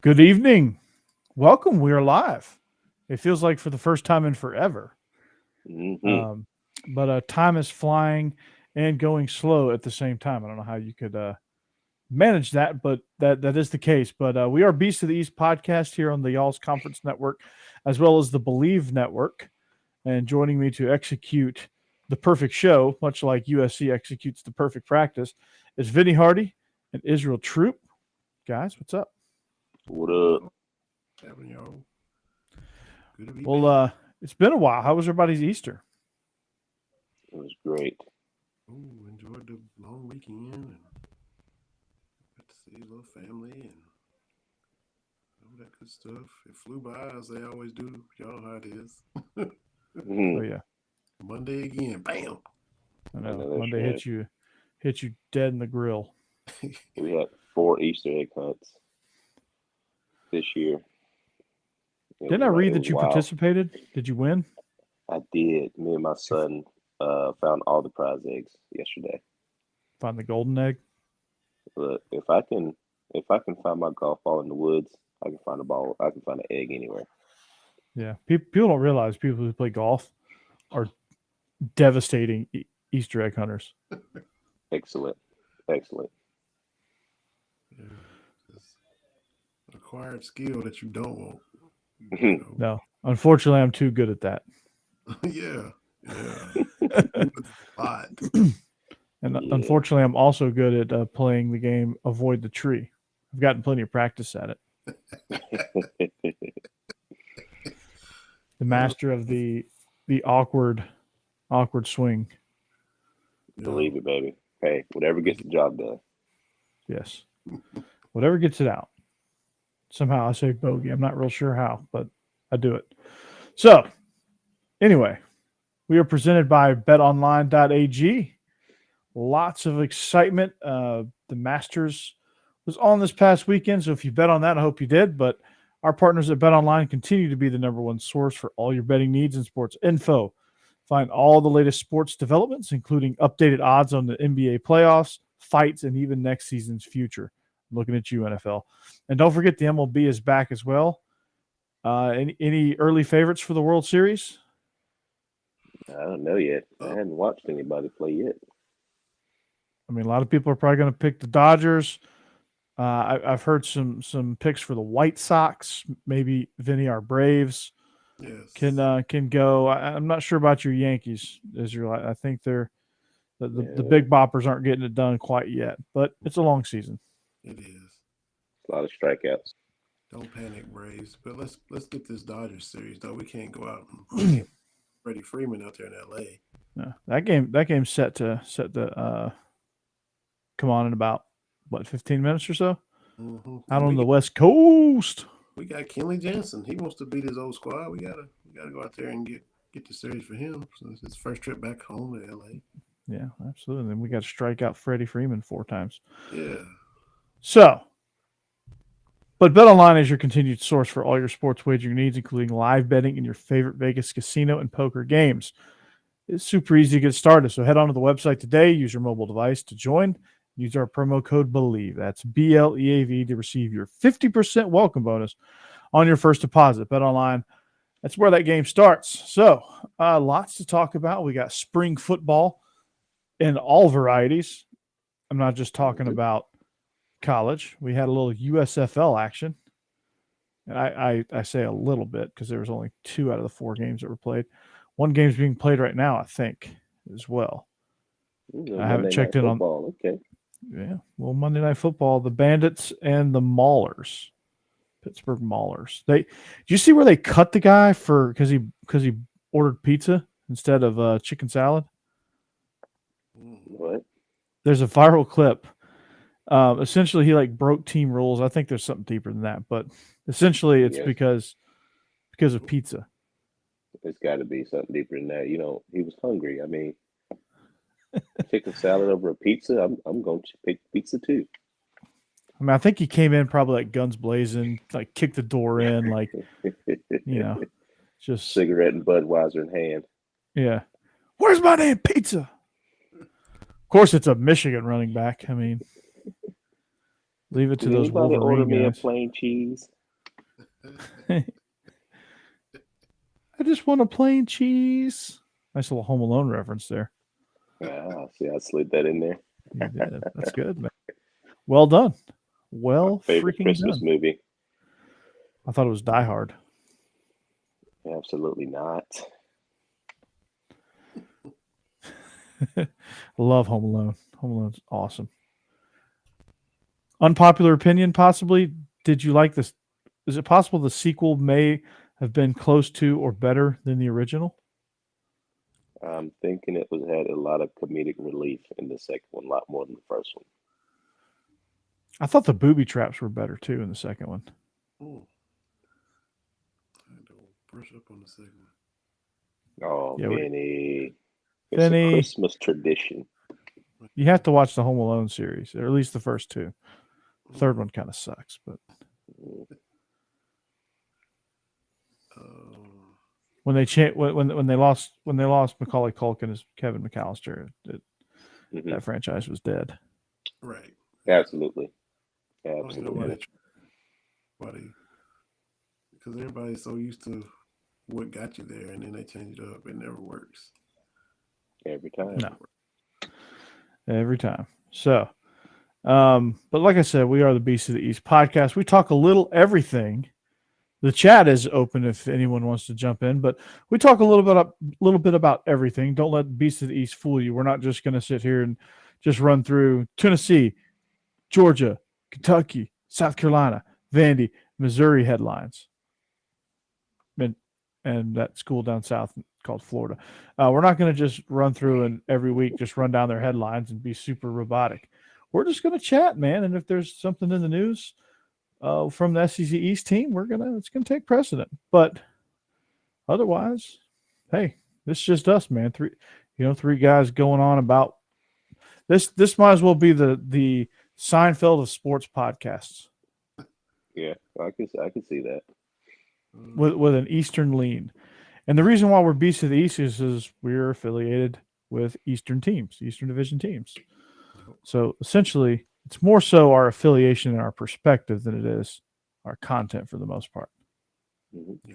Good evening. Welcome. We are live. It feels like for the first time in forever. Hmm. Um, but time is flying and going slow at the same time. I don't know how you could manage that, but that is the case. But we are Beast of the East podcast here on the Y'all's Conference Network, as well as the Bleav Network. And joining me to execute the perfect show, much like USC executes the perfect practice, is Vinny Hardy and Israel Troupe. Guys, what's up? What up? Having y'all. Good to be Well, back. it's been a while. How was everybody's Easter? It was great. Ooh, enjoyed the long weekend and got to see a little family and all that good stuff. It flew by as they always do. Y'all know how it is. Oh Mhm. yeah, Monday again. Bam. I I know. know that's Monday right. hit you dead in the grill. We had 4 Easter egg hunts this year. Didn't I It read was that you wild. participated? Did you win? I did. Me and my son found all the prize eggs yesterday. Find the golden egg? But if I can find my golf ball in the woods, I can find a ball. I can find an egg anywhere. Yeah. People don't realize people who play golf are devastating Easter egg hunters. Excellent, excellent. Yeah. It's an acquired skill that you don't want. Mhm. No, unfortunately, I'm too good at that. Yeah. Yeah. It's a lot. And Yeah. unfortunately, I'm also good at playing the game Avoid the Tree. I've gotten plenty of practice at it. The Uh, master of the awkward swing. Believe yo, it, baby. Hey, whatever gets the job done. Yes, whatever gets it out. Somehow I say bogey. I'm not real sure how, but I do it. So anyway, we are presented by Betonline.ag. Lots of excitement. The Masters was on this past weekend, so if you bet on that, I hope you did. But our partners at BetOnline continue to be the number one source for all your betting needs and sports info. Find all the latest sports developments, including updated odds on the NBA playoffs, fights, and even next season's future. I'm looking at you, NFL. And don't forget the MLB is back as well. Any early favorites for the World Series? I don't know yet. I uh, hadn't watched anybody play yet. I mean, a lot of people are probably going to pick the Dodgers. I've heard some picks for the White Sox. Maybe Vinny, our Braves yes. can go. I'm not sure about your Yankees, Israel. I think they're the Yeah, big boppers aren't getting it done quite yet, but it's a long season. It is. a lot of strikeouts. Don't panic, Braves. But let's get this Dodgers series though. We can't go out and we can't Freddie Freeman out there in LA. Yeah, that game's set to come on in about what 15 minutes or so out And on the West Coast. we got Kenley Jansen. He wants to beat his old squad. We gotta go out there and get the series for him. So it's his first trip back home to LA. Yeah, absolutely. And then we got to strike out Freddie Freeman 4 times. Yeah. So, but BetOnline is your continued source for all your sports wagering needs, including live betting in your favorite Vegas casino and poker games. It's super easy to get started. So head on to the website today, use your mobile device to join. Use our promo code BELIEVE. That's BLEAV to receive your 50% welcome bonus on your first deposit. BetOnline, that's where that game starts. So, lots to talk about. We got spring football in all varieties. I'm not just talking Mhm. about college. We had a little USFL action. And I say a little bit because there was only 2 out of the 4 games that were played. One game's being played right now, I think, as well. I haven't Monday Night checked in on. Football. Okay. Yeah, well, Monday Night Football, the Bandits and the Maulers, Pittsburgh Maulers. Did you see where they cut the guy for because he ordered pizza instead of chicken salad? Mm. What? There's a viral clip. Essentially, he like broke team rules. I think there's something deeper than that, but essentially, it's Yes. because of pizza. It's got to be something deeper than that. He was hungry. I mean, chicken salad over a pizza. I'm going to pick pizza too. I mean, I think he came in probably like guns blazing, like kicked the door in, like you know, just Cigarette and Budweiser in hand. yeah. Where's my damn pizza? Of course, it's a Michigan running back. I mean, Leave it to Did those anybody order Wolverine me a guys. plain cheese? I just want a plain cheese. Nice little Home Alone reference there. See, I slid that in there. You did. That's good, man. Well done. Well, Favorite freaking Christmas done. movie? I thought it was Die Hard. Absolutely not. Love Home Alone. Home Alone's awesome. Unpopular opinion, possibly. Did you like this? Is it possible the sequel may have been close to or better than the original? I'm thinking it had a lot of comedic relief in the second one, a lot more than the first one. I thought the booby traps were better too in the second one. Oh. I had to brush up on the second one. Oh, Yeah, Vinny. It's Vinny. a Christmas tradition. You have to watch the Home Alone series, or at least the first two. The third one kind of sucks, but when they lost Macaulay Culkin as Kevin McAllister, that franchise was dead. Right. Absolutely. Because everybody's so used to what got you there, and then they change it up. It never works. Every time. No. Every time. So, but like I said, we are the Beast of the East podcast. We talk a little everything. The chat is open if anyone wants to jump in, but we talk a little bit about everything. Don't let Beast of the East fool you. We're not just going to sit here and just run through Tennessee, Georgia, Kentucky, South Carolina, Vandy, Missouri headlines, and that school down south called Florida. We're not going to just run through and every week just run down their headlines and be super robotic. We're just going to chat, man. And if there's something in the news from the SEC East team, it's gonna take precedent. But otherwise, hey, this is just us, man. Three guys going on about this. This might as well be the Seinfeld of sports podcasts. Yeah, I can see that. With an Eastern lean. And the reason why we're Beast of the East is we're affiliated with Eastern teams, Eastern Division teams. So essentially, it's more so our affiliation and our perspective than it is our content for the most part. Mm-hmm.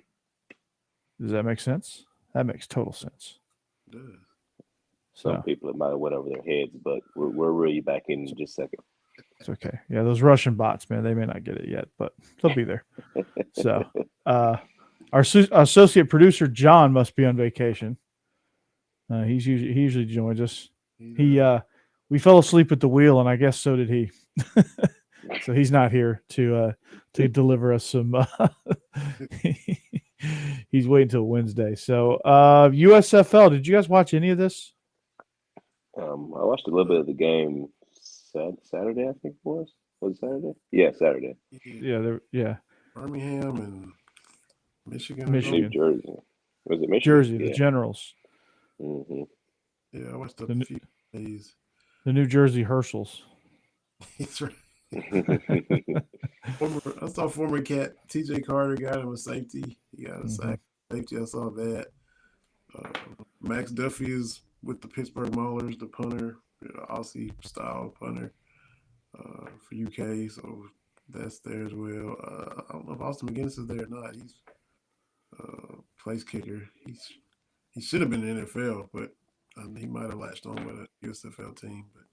Does that make sense? That makes total sense. It does. Some people, it might have went over their heads, but we're really back in just a second. It's okay. Yeah, those Russian bots, man, they may not get it yet, but they'll be there. So our associate producer, John, must be on vacation. He usually joins us. We fell asleep at the wheel, and I guess so did he. So he's not here to deliver us some. He's waiting till Wednesday. So USFL. Did you guys watch any of this? I watched a little bit of the game Saturday, I think it was. Was it Saturday? Yeah, Saturday. Yeah. Birmingham and Michigan. New Jersey. Was it Michigan? Jersey, yeah. The Generals. Mm-hmm. Yeah, I watched a few days. The New Jersey Herschels. That's right. I saw former Cat TJ Carter got him a safety. He got a sack safety. I saw that. Max Duffy is with the Pittsburgh Maulers, the punter, Aussie style punter for UK. So that's there as well. I don't know if Austin McGinnis is there or not. He's place kicker. He should have been in the NFL, but he might have latched on with a USFL team. But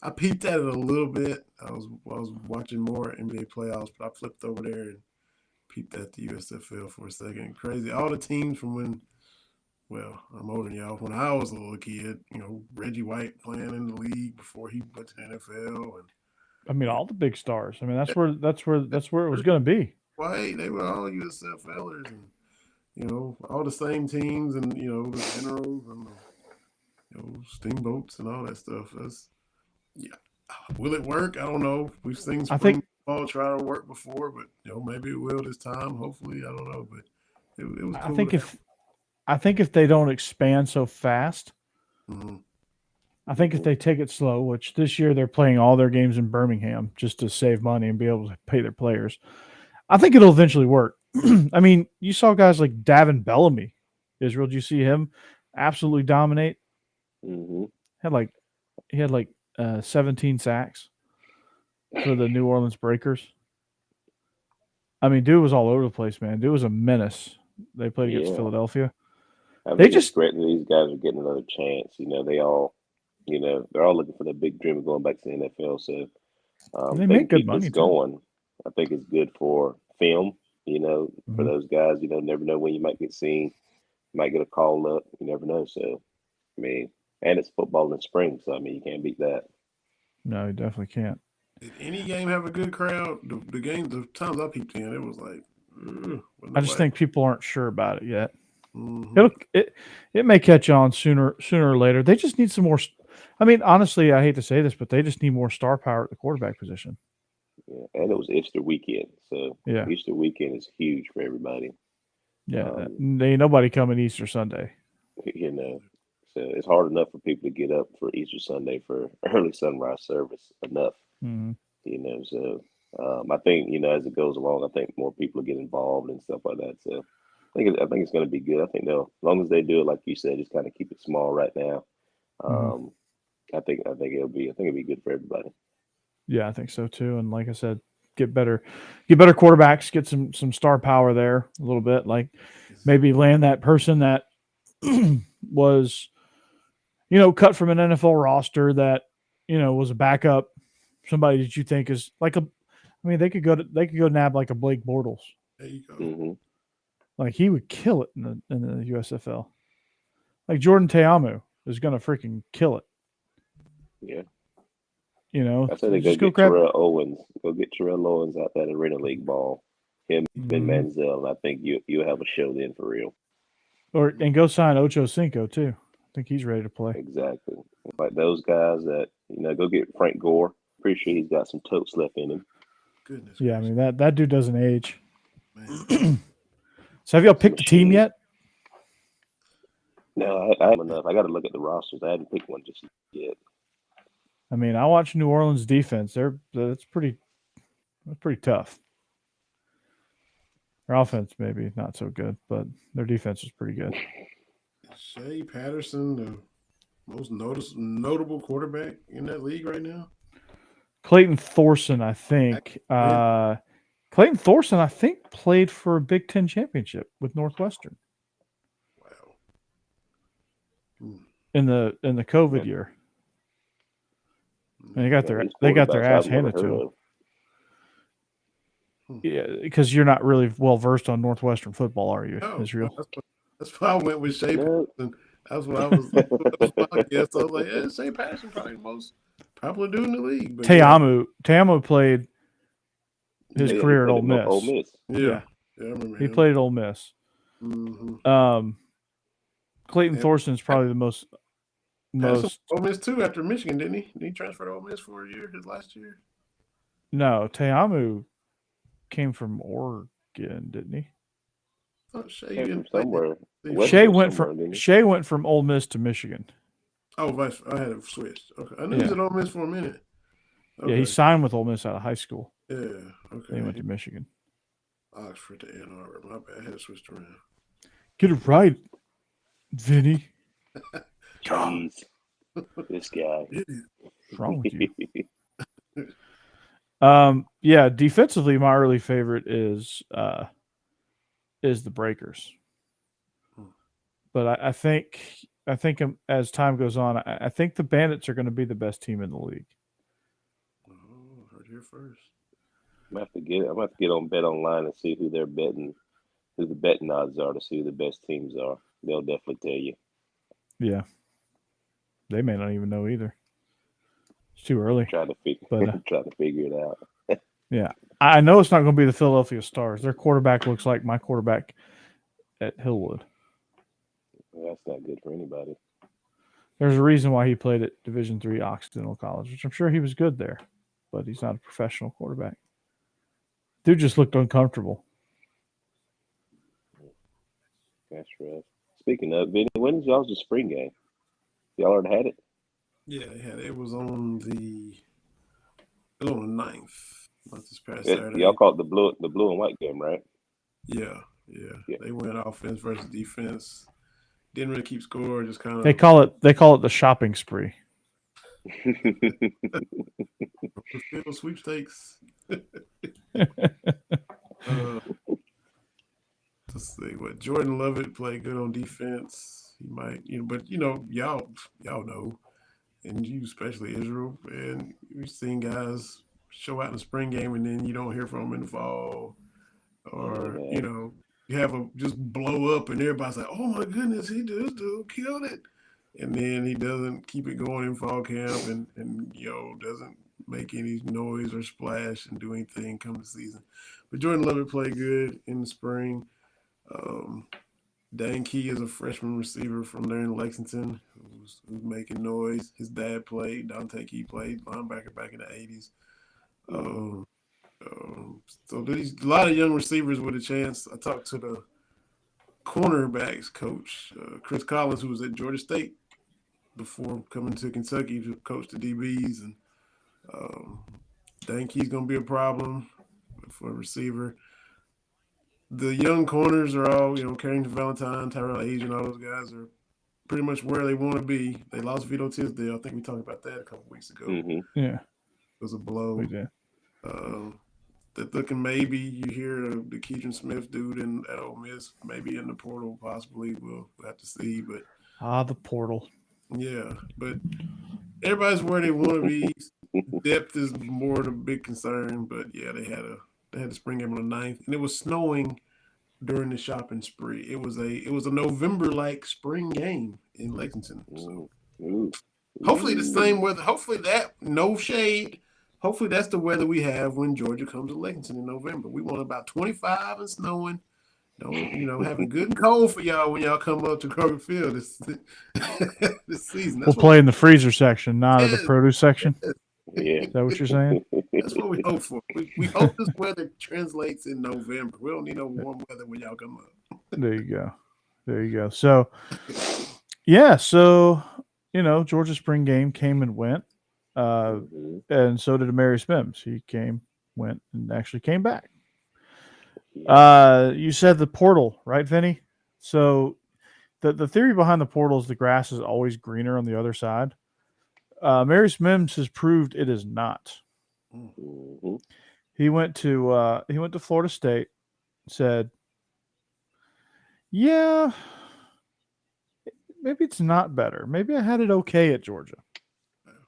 I peeped at it a little bit. I was watching more NBA playoffs, but I flipped over there and peeped at the USFL for a second. Crazy. All the teams from when, well, I'm older than y'all. When I was a little kid, Reggie White playing in the league before he went to the NFL, and I mean, all the big stars. I mean, that's where it was going to be. White, they were all USFLers, and all the same teams, and the Generals and the Steamboats and all that stuff. Will it work? I don't know. We've seen spring ball try to work before, but maybe it will this time. Hopefully, I don't know, but it was cool. I think if they don't expand so fast, mm-hmm. I think if they take it slow, which this year they're playing all their games in Birmingham just to save money and be able to pay their players, I think it'll eventually work. I mean, you saw guys like Davin Bellamy, Israel. Did you see him absolutely dominate? Mm-hmm. He had like 17 sacks. for the New Orleans Breakers. I mean, dude was all over the place, man. Dude was a menace. They played against Yeah. Philadelphia. I They think it's just- great that these guys are getting another chance. They all, they're all looking for the big dream of going back to the NFL. So They they make can good keep money, this too. going. I think it's good for film. For Mhm. those guys, never know when you might get seen. You might get a call up. You never know. So, I mean, and it's football in the spring. So, I mean, you can't beat that. No, you definitely can't. Did any game have a good crowd? The times I peeped in, it was like. I just think people aren't sure about it yet. Mm-hmm. It may catch on sooner or later. They just need some more. I mean, honestly, I hate to say this, but they just need more star power at the quarterback position. Yeah. And it was Easter weekend. So, Yeah. Easter weekend is huge for everybody. Yeah, there ain't nobody coming Easter Sunday. So it's hard enough for people to get up for Easter Sunday for early sunrise service enough. Mm-hmm. So I think as it goes along, I think more people will get involved and stuff like that. So I think it's going to be good. I think as long as they do it like you said, just kind of keep it small right now. I think it'll be good for everybody. Yeah, I think so too. And like I said, get better quarterbacks, get some star power there a little bit. Like maybe land that person that was, cut from an NFL roster that, was a backup, somebody that you think is like they could go nab like a Blake Bortles. There you go. Mm-hmm. Like he would kill it in the USFL. Like Jordan Teamu is gonna freaking kill it. Yeah. I say they go get Terrell Owens. Go get Terrell Owens out that Arena League ball. Him, Ben Manziel. I think you'll have a show then for real. And go sign Ocho Cinco too. I think he's ready to play. Exactly. Like those guys that go get Frank Gore. Pretty sure he's got some totes left in him. Goodness. Yeah, I mean that dude doesn't age. Man. So have y'all picked a team yet? No, I haven't enough. I got to look at the rosters. I haven't picked one just yet. I mean, I watch New Orleans defense. That's pretty tough. Their offense maybe not so good, but their defense is pretty good. Shea Patterson, the most notable quarterback in that league right now. Clayton Thorson, I think. Clayton Thorson, I think, played for a Big Ten championship with Northwestern. Wow. In the COVID year. And they got their ass handed to them. Yeah, because you're not really well versed on Northwestern football, are you, Israel? That's why I went with Shea Patterson. That's what I was. I guess I was like, Shea Patterson probably the most popular dude in the league. But Teamu played his career at Ole Miss. Yeah, I remember he him. played at Ole Miss. Mm-hmm. Clayton Thorson is probably the most. Ole Miss too after Michigan, didn't he? Did he transfer to Ole Miss for a year? His last year? No, Teamu came from Oregon, didn't he? Shea from somewhere. Shea went from Ole Miss to Michigan. Oh, I had it switched. Okay, I knew he was at Ole Miss for a minute. Okay. Yeah, he signed with Ole Miss out of high school. Yeah, okay. He went to Michigan. Oxford to Ann Arbor. My bad. I had it switched around. Get it right, Vinny. Jeez, this guy. What's wrong with you? Yeah, defensively, my early favorite is the Breakers. But I think as time goes on, I think the Bandits are going to be the best team in the league. Oh, heard here first. I'm gonna have to get on Betonline and see who the betting odds are to see who the best teams are. They'll definitely tell you. Yeah, they may not even know either. It's too early. Trying to figure it out. Yeah, I know it's not going to be the Philadelphia Stars. Their quarterback looks like my quarterback at Hillwood. Well, that's not good for anybody. There's a reason why he played at Division III Occidental College, which I'm sure he was good there, but he's not a professional quarterback. Dude just looked uncomfortable. That's right. Speaking of, Vinny, when is y'all's the spring game? Y'all already had it? Yeah, it was on the 9th. This past Saturday. Y'all called the blue and white game, right? Yeah. They went offense versus defense. Didn't really keep score. Just kind of. They call it the shopping spree. Field sweepstakes. Let's see what Jordan Lovett played good on defense. He might, but y'all know, and you especially Israel, and we've seen guys show out in the spring game and then you don't hear from them in the fall, or you have a just blow up and everybody's like, oh my goodness, this dude killed it, and then he doesn't keep it going in fall camp and doesn't make any noise or splash and do anything come the season. But Jordan Lovett played good in the spring. Dan Key is a freshman receiver from there in Lexington who's making noise. His dad played. Dante Key played linebacker back in the 80s. So there's a lot of young receivers with a chance. I talked to the cornerbacks coach, Chris Collins, who was at Georgia State before coming to Kentucky to coach the DBs. And Dan Key's going to be a problem for a receiver. The young corners are all, Carrington Valentine, Tyrell Asian, all those guys are pretty much where they want to be. They lost Vito Tisdale. I think we talked about that a couple weeks ago. Mm-hmm. Yeah. It was a blow. We did. They're looking, maybe you hear the Keaton Smith dude at Ole Miss, maybe in the portal, possibly. We'll have to see. But the portal. Yeah, but everybody's where they want to be. Depth is more the big concern. But yeah, they had the spring game on the 9th, and it was snowing during the shopping spree. It was a November-like spring game in Lexington. So hopefully the same weather. Hopefully that no shade. Hopefully that's the weather we have when Georgia comes to Lexington in November. We want about 25 and snowing. Having good and cold for y'all when y'all come up to Kroger Field this season. We'll play in the freezer section, not in the produce section. Yeah. Is that what you're saying? That's what we hope for. We hope this weather translates in November. We don't need no warm weather when y'all come up. There you go. So, yeah. So, Georgia spring game came and went. And so did Amarius Mims. He came, went, and actually came back. You said the portal, right, Vinny? So the theory behind the portal is the grass is always greener on the other side. Amarius Mims has proved it is not. Mm-hmm. He went to Florida State, said, yeah, maybe it's not better. Maybe I had it okay at Georgia.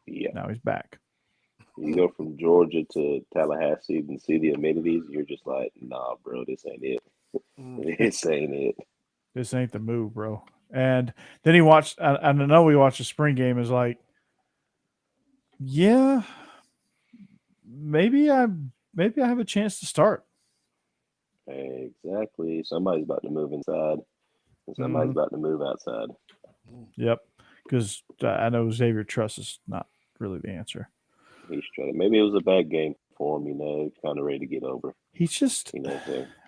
Yeah. Now he's back. You go from Georgia to Tallahassee and see the amenities, you're just like, nah, bro, this ain't it. This ain't it. This ain't the move, bro. And then he watched, I know we watched the spring game, is like, yeah, maybe I have a chance to start. Exactly. Somebody's about to move inside, and somebody's about to move outside. Yep. Because I know Xavier Truss is not really the answer. He's trying. Maybe it was a bad game for him. He's kind of ready to get over. He's just,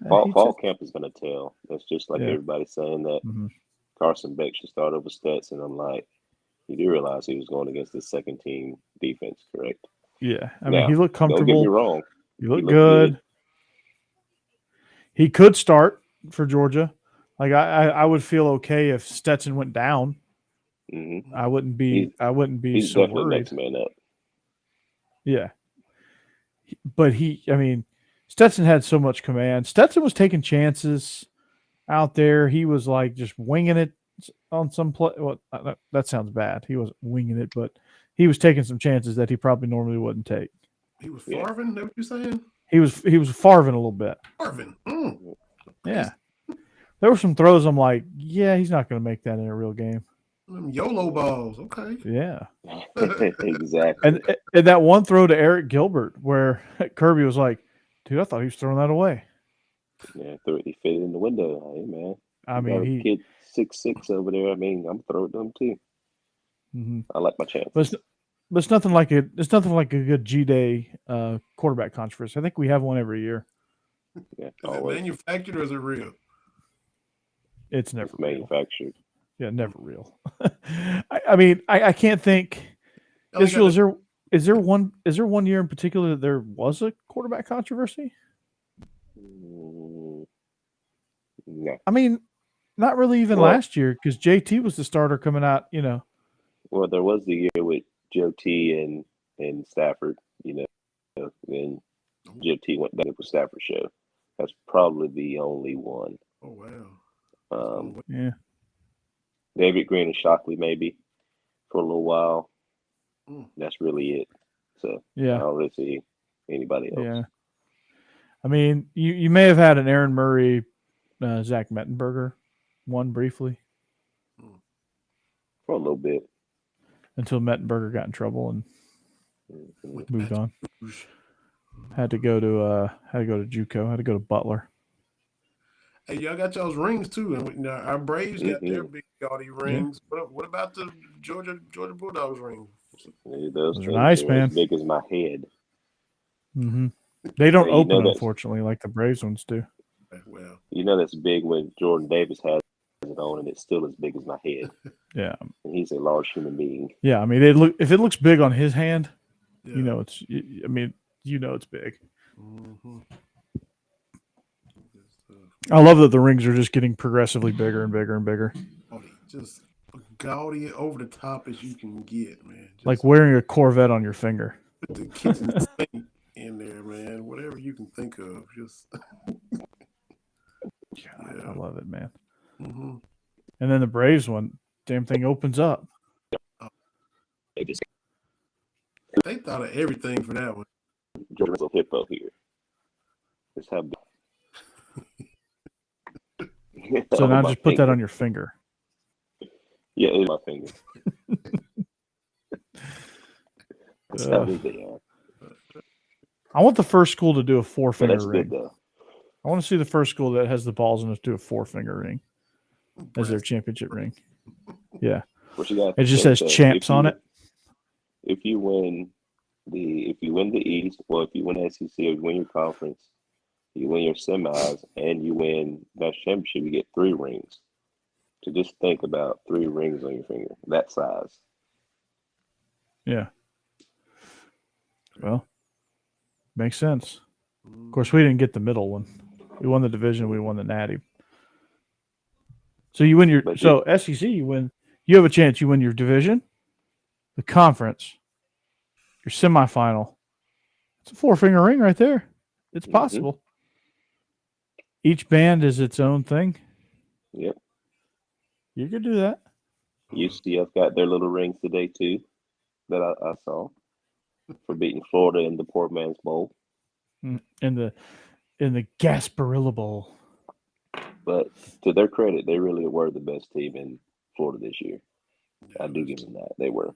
fall camp is going to tell. That's just like everybody's saying that Carson Beck should start over Stetson. I'm like, you do realize he was going against the second team defense, correct? Yeah. I mean, he looked comfortable. Don't get me wrong. He looked good. He could start for Georgia. Like I would feel okay if Stetson went down. Mm-hmm. I wouldn't be he's so definitely worried. Next man up. Yeah. But Stetson had so much command. Stetson was taking chances out there. He was like just winging it on some play. Well, that sounds bad. He wasn't winging it, but he was taking some chances that he probably normally wouldn't take. He was farving, is that what you're saying? He was farving a little bit. Farving. Yeah. There were some throws I'm like, yeah, he's not going to make that in a real game. YOLO balls, okay. Yeah. Exactly. And that one throw to Eric Gilbert where Kirby was like, dude, I thought he was throwing that away. Yeah, he fit it in the window. Hey, man. I mean, kid 6'6" over there. I mean, I'm throwing them too. Mm-hmm. I like my chances. But it's nothing like a good G-Day quarterback controversy. I think we have one every year. Yeah, is it manufactured or is it real? It's never manufactured. Yeah, never real. I mean, I can't think. Israel, is there one year in particular that there was a quarterback controversy? No. I mean, not really even last year because JT was the starter coming out. Well, there was the year with GOT and Stafford, and GOT went back with Stafford show. That's probably the only one. Oh wow. Yeah. David Green and Shockley maybe for a little while. That's really it. So Yeah. I don't really see anybody else. Yeah. I mean, you may have had an Aaron Murray, Zach Mettenberger one briefly. For a little bit. Until Mettenberger got in trouble and moved on. Had to go to JUCO. Had to go to Butler. Hey, y'all got y'all's rings too, and our Braves got their big gaudy rings. Yeah. What about the Georgia Bulldogs ring? Those are nice, man. As big as my head. Mm-hmm. They don't open, unfortunately, like the Braves ones do. Well, that's big when Jordan Davis has it on, and it's still as big as my head. Yeah, and he's a large human being. Yeah, I mean, if it looks big on his hand, it's. I mean, it's big. Mm-hmm. I love that the rings are just getting progressively bigger and bigger and bigger. Oh, just gaudy over the top as you can get, man. Just like wearing a Corvette on your finger. Put the kitchen sink in there, man. Whatever you can think of, just. God, I love it, man. Mm-hmm. And then the Braves one, damn thing opens up. They thought of everything for that one. Georgia's a hippo here. Just have. So now just put that on your finger. Yeah, it's my finger. That's how big they are. I want the first school to do a 4-finger ring. Good, though. I want to see the first school that has the balls enough to do a 4-finger ring as their championship ring. Yeah. It just says champs on it. If you win the East, well, if you win SEC or you win your conference, you win your semis, and you win national championship, you get 3 rings. So just think about 3 rings on your finger, that size. Yeah. Well, makes sense. Of course, we didn't get the middle one. We won the division. We won the Natty. So you win SEC, you win. You have a chance. You win your division, the conference, your semifinal. It's a 4-finger ring right there. It's possible. Mm-hmm. Each band is its own thing. Yep. You could do that. UCF got their little rings today too, that I saw, for beating Florida in the Poor Man's Bowl. In the Gasparilla Bowl. But to their credit, they really were the best team in Florida this year. I do give them that. They were.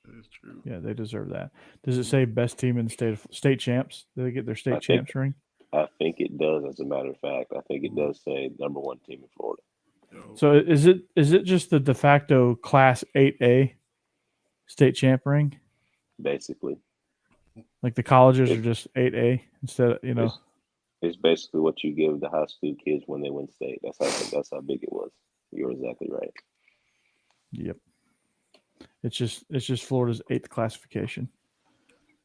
That is true. Yeah, they deserve that. Does it say best team in the state champs? Did they get their state champs ring? I think it does, as a matter of fact. I think it does say number 1 team in Florida. So is it just the de facto Class 8A state champ ring? Basically. Like the colleges are just 8A instead of, It's basically what you give the high school kids when they win state. That's how big it was. You're exactly right. Yep. It's just Florida's 8th classification.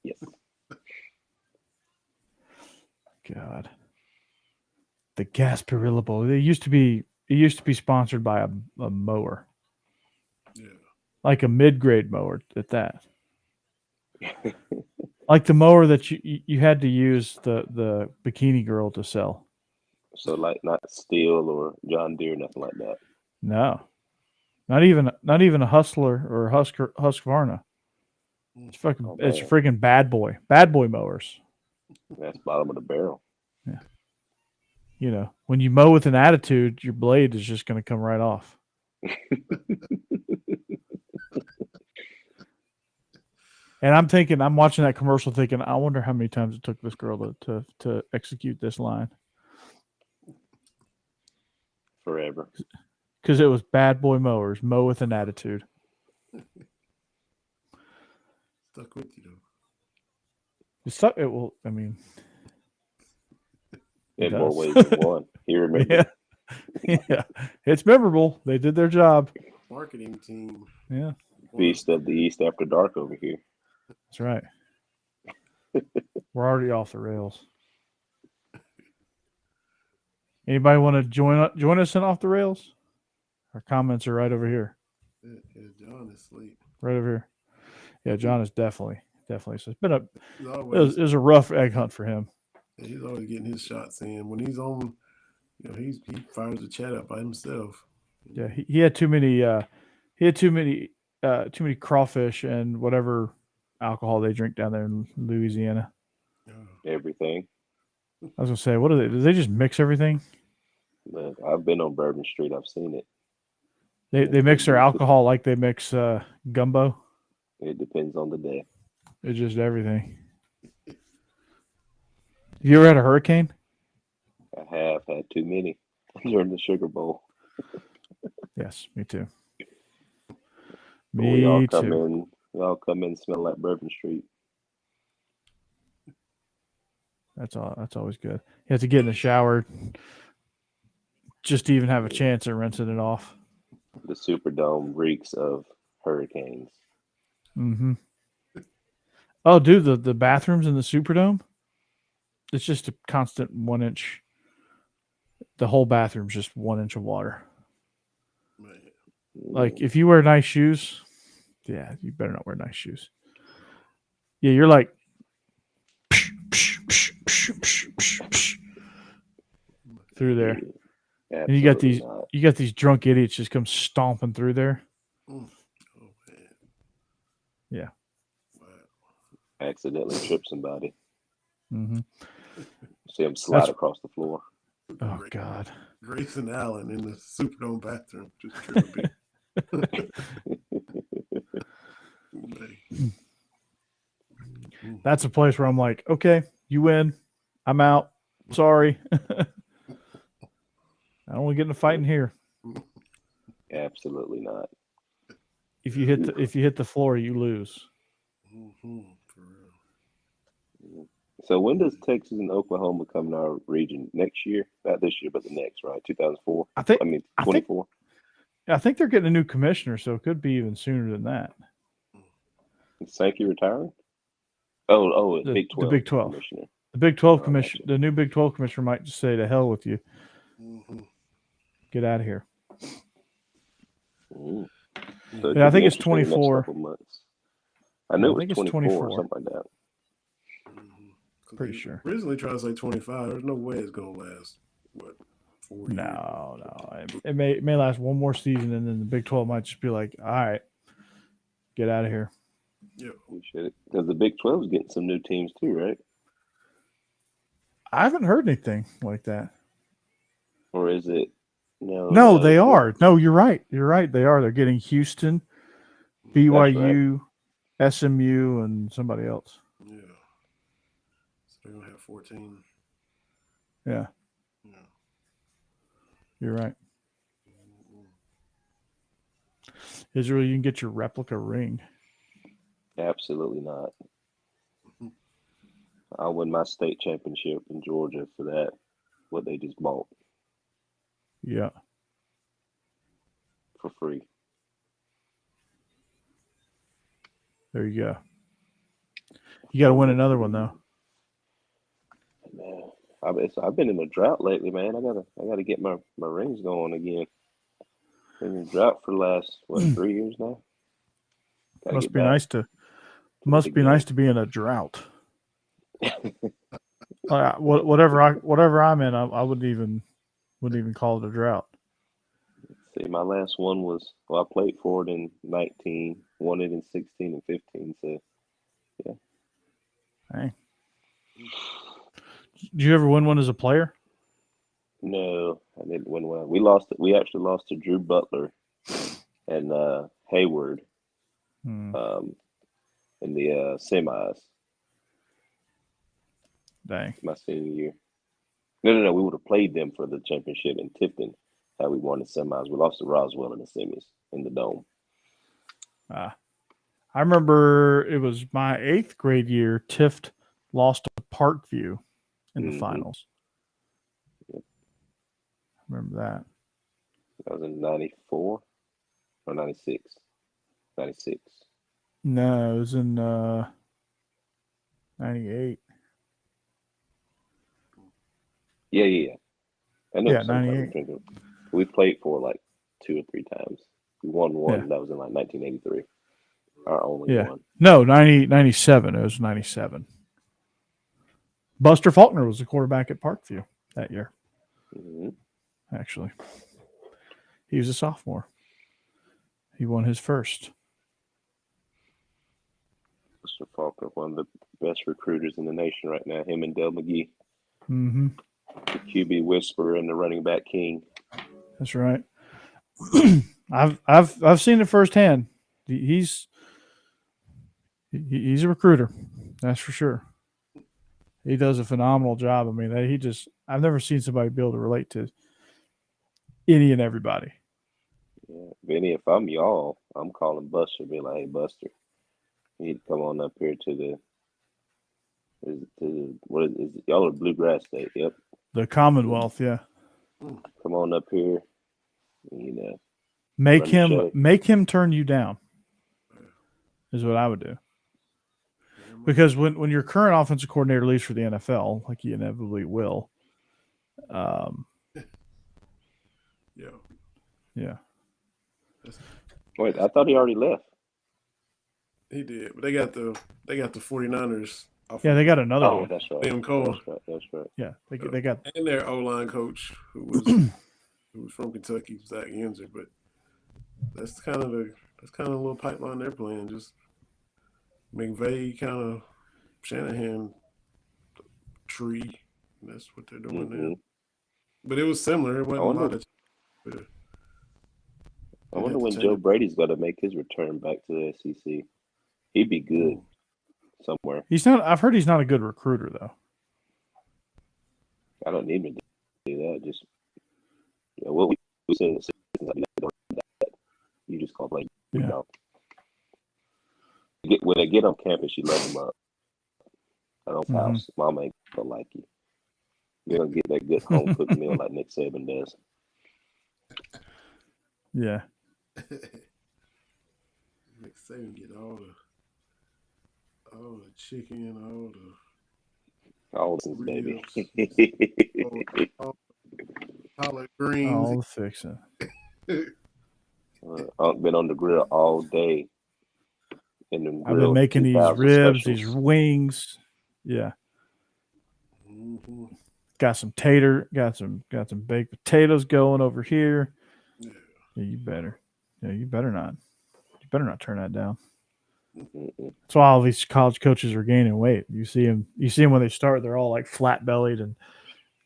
Yes. God. The Gasparilla Bowl. It used to be sponsored by a mower. Yeah. Like a mid-grade mower at that. Like the mower that you had to use the Bikini Girl to sell. So like not Steel or John Deere, nothing like that. No. Not even a Hustler or Husqvarna. It's freaking bad boy mowers. That's bottom of the barrel. Yeah. When you mow with an attitude, your blade is just going to come right off. And I'm watching that commercial thinking, I wonder how many times it took this girl to execute this line. Forever. Because it was bad boy mowers, mow with an attitude. Stuck with you, though. It will, I mean. In more ways than one. You remember. Yeah. It's memorable. They did their job. Marketing team. Yeah. Feast of the East after dark over here. That's right. We're already off the rails. Anybody want to join us in Off the Rails? Our comments are right over here. Yeah, John is asleep. Right over here. Yeah, John is definitely. So it's been a He's it always was a rough egg hunt for him. he's always getting his shots in. When he's on, he fires the chat up by himself. Yeah, he had too many. He had too many crawfish and whatever alcohol they drink down there in Louisiana. Everything. I was gonna say, what are they? Do they just mix everything? But I've been on Bourbon Street. I've seen it. They mix their alcohol like they mix gumbo. It depends on the day. It's just everything. You ever had a hurricane? I have had too many during the Sugar Bowl. Yes, me too. But we all Me come too. in. We all come in smell like Bourbon Street. That's always good. You have to get in the shower just to even have a chance at rinsing it off. The Superdome reeks of hurricanes. Mm-hmm. Oh, dude, the bathrooms in the Superdome, it's just a constant 1 inch. The whole bathroom's just 1 inch of water. Man. Like, if you wear nice shoes, yeah, you better not wear nice shoes. Yeah, you're like through there. And you got these drunk idiots just come stomping through there. Oh man. Yeah. Wow. Accidentally trip somebody. Mm-hmm. See them slide That's- across the floor. Oh God. Grayson Allen in the Superdome bathroom just tripping. That's a place where I'm like, okay, you win. I'm out. Sorry. I don't want to get in a fight in here. Absolutely not. If you hit the floor, you lose. Mm-hmm. For real. So when does Texas and Oklahoma come in our region? Next year? Not this year, but the next, right? 2004? I think 24? I think they're getting a new commissioner, so it could be even sooner than that. Is Sankey retiring? Oh, The Big 12. Big 12. Commissioner. The Big 12 Oh, commission, gotcha. the new Big 12 commissioner might just say to hell with you. Mm-hmm. Get out of here. Mm. So Yeah, I think it's interesting the next 24. couple months. I knew I it think was it's 24 or 24. something like that. Pretty sure. Originally tried to say 25. There's no way it's gonna last. What? 4 years? No. It may last one more season, and then the Big 12 might just be like, all right, get out of here. Yeah. We should, because the Big 12 is getting some new teams too, right? I haven't heard anything like that. Or is it? No, they are. No, you're right. You're right. They are. They're getting Houston, BYU, SMU, and somebody else. Yeah. So they're gonna have 14. Yeah, Yeah. you're right. Mm-hmm. Israel, you can get your replica ring. Absolutely not. I'll win my state championship in Georgia for that, what they just bought Yeah. for free. There you go. You got to win another one though. Man, I've been in a drought lately, man. I gotta get my rings going again. Been in a drought for the last 3 years now. Must be nice to be in a drought. Whatever I'm in, I wouldn't even call it a drought. See, my last one was, I played for it in 19, won it in 16 and 15. So, yeah. Hey. Did you ever win one as a player? No, I didn't win one. We actually lost to Drew Butler and Hayward in the semis. Dang. My senior year. No. We would have played them for the championship in Tifton. How we won the semis. We lost to Roswell in the semis in the dome. I remember it was my 8th grade year. Tift lost to Parkview in the finals. Yep. I remember that. That was in 94 or 96. 96. No, it was in 98. Yeah. I know. Yeah, 98. We played for like 2 or 3 times. We won one. That was in like 1983. Our only Yeah. one. No, 97. It was 97. Buster Faulkner was the quarterback at Parkview that year, Mm-hmm. actually. He was a sophomore. He won his first. Mr. Faulkner, one of the best recruiters in the nation right now. Him and Del McGee, Mm-hmm. the QB whisperer and the running back king. That's right. I've seen it firsthand. He's a recruiter, that's for sure. He does a phenomenal job. I mean, I've never seen somebody be able to relate to any and everybody. Yeah. Vinny, if I'm y'all, I'm calling Buster, be like, hey, Buster, you need to come on up here to what is it? Y'all are Bluegrass State, yep. The Commonwealth, yeah. Come on up here, you know. Make Run the show. him turn you down is what I would do. Because when your current offensive coordinator leaves for the NFL, like he inevitably will, Yeah. yeah. Wait, I thought he already left. He did, but they got the 49ers. Yeah, they got another Oh, one. that's right. Liam Cole. That's right. Yeah, they got And their O-line coach, who was from Kentucky, Zach Yenzer. But that's kind of a little pipeline they're playing. Just McVay, kind of Shanahan tree. And that's what they're doing Mm-hmm. now. But it was similar. It wasn't a lot of. I wonder when Joe Brady's going to make his return back to the SEC. He'd be good somewhere. He's not. I've heard he's not a good recruiter though. I don't need him to do that. Just what we said in the season, you just call play. Yeah. You know. When they get on campus, you let them up. I don't house. Mama ain't gonna like you. You're gonna get that good home cooked meal like Nick Saban does. Yeah. Nick Saban get all the chicken, All this, baby. all collard greens. All the fixing. Unc been on the grill all day. I've been making these ribs, these wings. Yeah. Mm-hmm. Got some baked potatoes going over here. Yeah. Yeah, you better not. You better not turn that down. Mm-mm. That's why all these college coaches are gaining weight. You see them when they start, they're all like flat bellied, and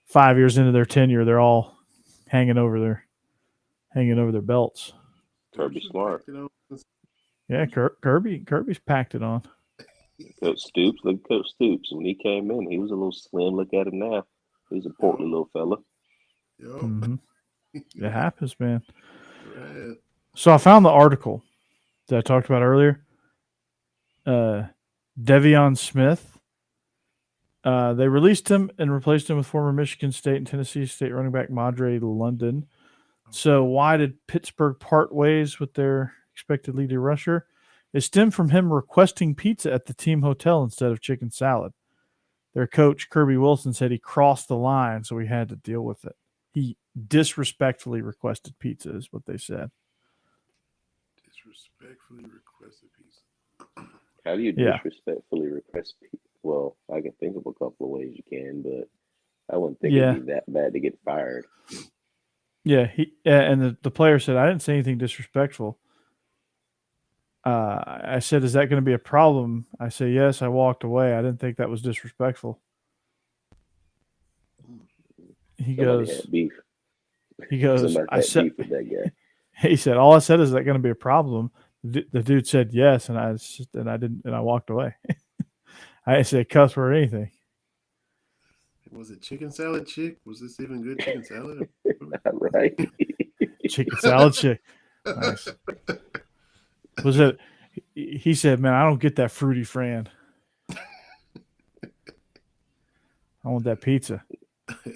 5 years into their tenure, they're all hanging over their belts. Kirby Smart. Yeah, Kirby's packed it on. Coach Stoops, look at Coach Stoops. When he came in, he was a little slim. Look at him now. He's a portly little fella. Yep. Mm-hmm. It happens, man. Right. So I found the article that I talked about earlier. Devion Smith. They released him and replaced him with former Michigan State and Tennessee State running back Madre London. So why did Pittsburgh part ways with their expected leader rusher? It stemmed from him requesting pizza at the team hotel instead of chicken salad. Their coach, Kirby Wilson, said he crossed the line, so we had to deal with it. He disrespectfully requested pizza, is what they said. Disrespectfully requested pizza. How do you Yeah. disrespectfully request pizza? Well, I can think of a couple of ways you can, but I wouldn't think it'd be that bad to get fired. Yeah, and the player said, I didn't say anything disrespectful. I said, is that going to be a problem? I said, yes, I walked away. I didn't think that was disrespectful. He Somebody goes, had beef. I had said, beef with that guy. he said, all I said is that going to be a problem. The dude said yes, and I walked away. I didn't say cuss word or anything. Was it chicken salad chick? Was this even good chicken salad? Right. Chicken salad chick. Nice. Was it? He said, man, I don't get that fruity Fran. I want that pizza.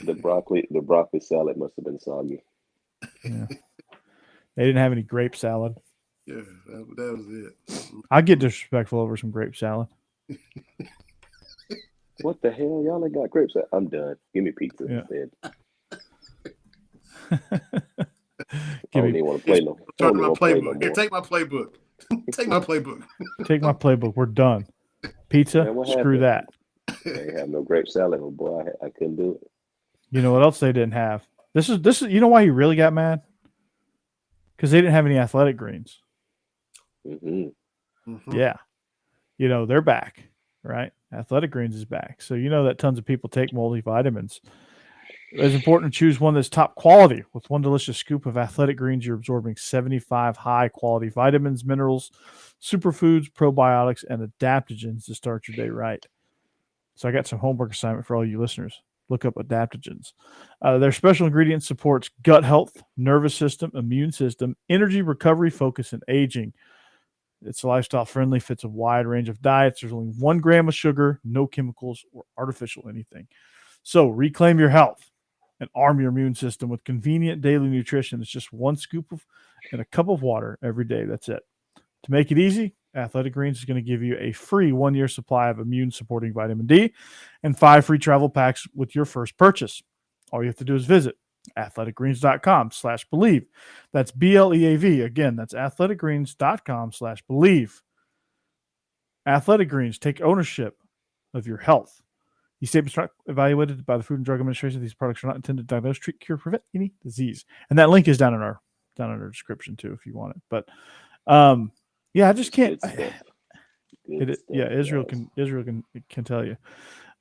The broccoli salad must have been soggy. Yeah. They didn't have any grape salad. Yeah, that was it. I get disrespectful over some grape salad. What the hell? Y'all ain't got grapes. I'm done. Give me pizza instead. I don't even want to play no. Turn to my playbook. Here, take my playbook. Take my playbook. Take my playbook. We're done. Pizza, Man, what screw happened? that. They have no grape salad. Oh boy, I couldn't do it. You know what else they didn't have? This is. You know why he really got mad? Because they didn't have any athletic greens. Mm-hmm. Yeah. You know, they're back, right? Athletic greens is back. So you know that tons of people take multivitamins. It's important to choose one that's top quality. With one delicious scoop of athletic greens, you're absorbing 75 high-quality vitamins, minerals, superfoods, probiotics, and adaptogens to start your day right. So I got some homework assignment for all you listeners. Look up adaptogens. Their special ingredient supports gut health, nervous system, immune system, energy, recovery, focus, and aging. It's lifestyle friendly, fits a wide range of diets. There's only 1 gram of sugar, no chemicals or artificial anything. So reclaim your health and arm your immune system with convenient daily nutrition. It's just 1 scoop and a cup of water every day. That's it. To make it easy, Athletic Greens is going to give you a free 1-year supply of immune-supporting vitamin D and 5 free travel packs with your first purchase. All you have to do is visit athleticgreens.com/Bleav. That's BLEAV. Again, that's athleticgreens.com/Bleav. Athletic Greens, take ownership of your health. These statements are not evaluated by the Food and Drug Administration. These products are not intended to diagnose, treat, cure, prevent any disease. And that link is down in our description too, if you want it. But yeah, I just can't. Israel can tell you.